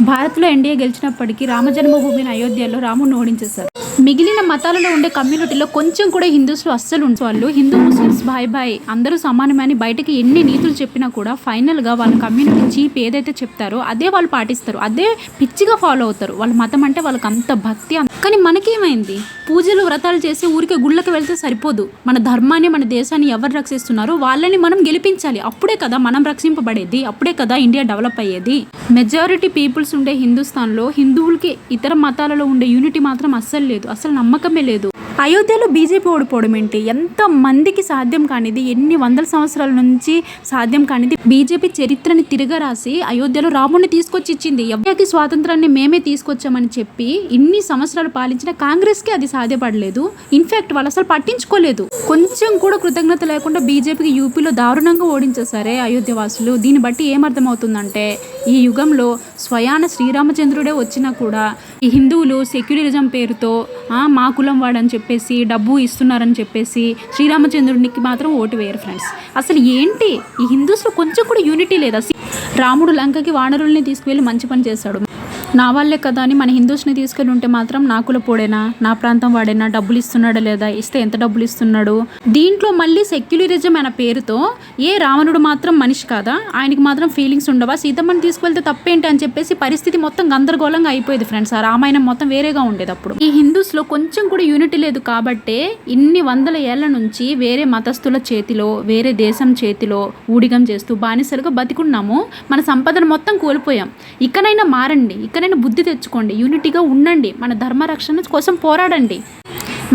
భారత్లో ఎన్డీఏ గెలిచినప్పటికీ రామజన్మభూమిని అయోధ్యలో రాముడిని ఓడించేశారు. మిగిలిన మతాలలో ఉండే కమ్యూనిటీలో కొంచెం కూడా హిందూస్లో అస్సలు ఉండే వాళ్ళు హిందూ ముస్లిమ్స్ బాయ్ అందరూ సమానమని బయటకి ఎన్ని నీతులు చెప్పినా కూడా ఫైనల్గా వాళ్ళ కమ్యూనిటీ చీప్ ఏదైతే చెప్తారో అదే వాళ్ళు పాటిస్తారు, అదే పిచ్చిగా ఫాలో అవుతారు. వాళ్ళ మతం అంటే వాళ్ళకి అంత భక్తి. కానీ మనకేమైంది? పూజలు వ్రతాలు చేసి ఊరికే గుళ్ళకి వెళ్తే సరిపోదు. మన ధర్మాన్ని మన దేశాన్ని ఎవరు రక్షిస్తున్నారో వాళ్ళని మనం గెలిపించాలి. అప్పుడే కదా మనం రక్షింపబడేది, అప్పుడే కదా ఇండియా డెవలప్ అయ్యేది. మెజారిటీ పీపుల్స్ ఉండే హిందుస్థాన్లో హిందువులకి ఇతర మతాలలో ఉండే యూనిటీ మాత్రం అస్సలు లేదు, అసలు నమ్మకమే లేదు. అయోధ్యలో బీజేపీ ఓడిపోవడం ఏంటి? ఎంత మందికి సాధ్యం కానిది, ఎన్ని వందల సంవత్సరాల నుంచి సాధ్యం కానిది బీజేపీ చరిత్రని తిరగరాసి అయోధ్యలో రాముడిని తీసుకొచ్చి ఇచ్చింది. ఎవరికి స్వాతంత్రాన్ని మేమే తీసుకొచ్చామని చెప్పి ఇన్ని సంవత్సరాలు పాలించిన కాంగ్రెస్కి అది సాధ్యపడలేదు. ఇన్ఫాక్ట్ వాళ్ళు అసలు పట్టించుకోలేదు. కొంచెం కూడా కృతజ్ఞత లేకుండా బీజేపీకి యూపీలో దారుణంగా ఓడించేశారే అయోధ్య వాసులు. దీన్ని బట్టి ఏమర్థమవుతుందంటే ఈ యుగంలో స్వయాన శ్రీరామచంద్రుడే వచ్చినా కూడా ఈ హిందువులు సెక్యులరిజం పేరుతో మా కులం వాడని చెప్పేసి డబ్బు ఇస్తున్నారని చెప్పేసి శ్రీరామచంద్రునికి మాత్రం ఓటు వేయరు ఫ్రెండ్స్. అసలు ఏంటి ఈ హిందూస్లో కొంచెం కూడా యూనిటీ లేదా? రాముడు లంకకి వానరుల్ని తీసుకువెళ్ళి మంచి పని చేశాడు, నా వాళ్ళే కదా అని మన హిందూస్ని తీసుకెళ్ళి ఉంటే మాత్రం నా కుల పోడేనా, నా ప్రాంతం వాడేనా, డబ్బులు ఇస్తున్నాడా లేదా, ఇస్తే ఎంత డబ్బులు ఇస్తున్నాడు? దీంట్లో మళ్ళీ సెక్యులరిజం అనే పేరుతో రావణుడు మాత్రం మనిషి కాదా, ఆయనకి మాత్రం ఫీలింగ్స్ ఉండవా, సీతమ్మని తీసుకువెళ్తే తప్పేంటి అని చెప్పేసి పరిస్థితి మొత్తం గందరగోళంగా అయిపోయేది ఫ్రెండ్స్. ఆ రామాయణం మొత్తం వేరేగా ఉండేది. అప్పుడు ఈ హిందూస్లో కొంచెం కూడా యూనిటీ లేదు కాబట్టే ఇన్ని వందల ఏళ్ల నుంచి వేరే మతస్థుల చేతిలో, వేరే దేశం చేతిలో ఊడిగం చేస్తూ బానిసలుగా బతికున్నాము. మన సంపదను మొత్తం కోల్పోయాం. ఇకనైనా మారండి, ఇకనైనా బుద్ధి తెచ్చుకోండి, యూనిటీగా ఉండండి, మన ధర్మ రక్షణ కోసం పోరాడండి,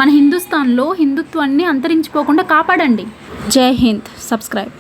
మన హిందుస్థాన్లో హిందుత్వాన్ని అంతరించిపోకుండా కాపాడండి. జై హింద్. సబ్స్క్రైబ్.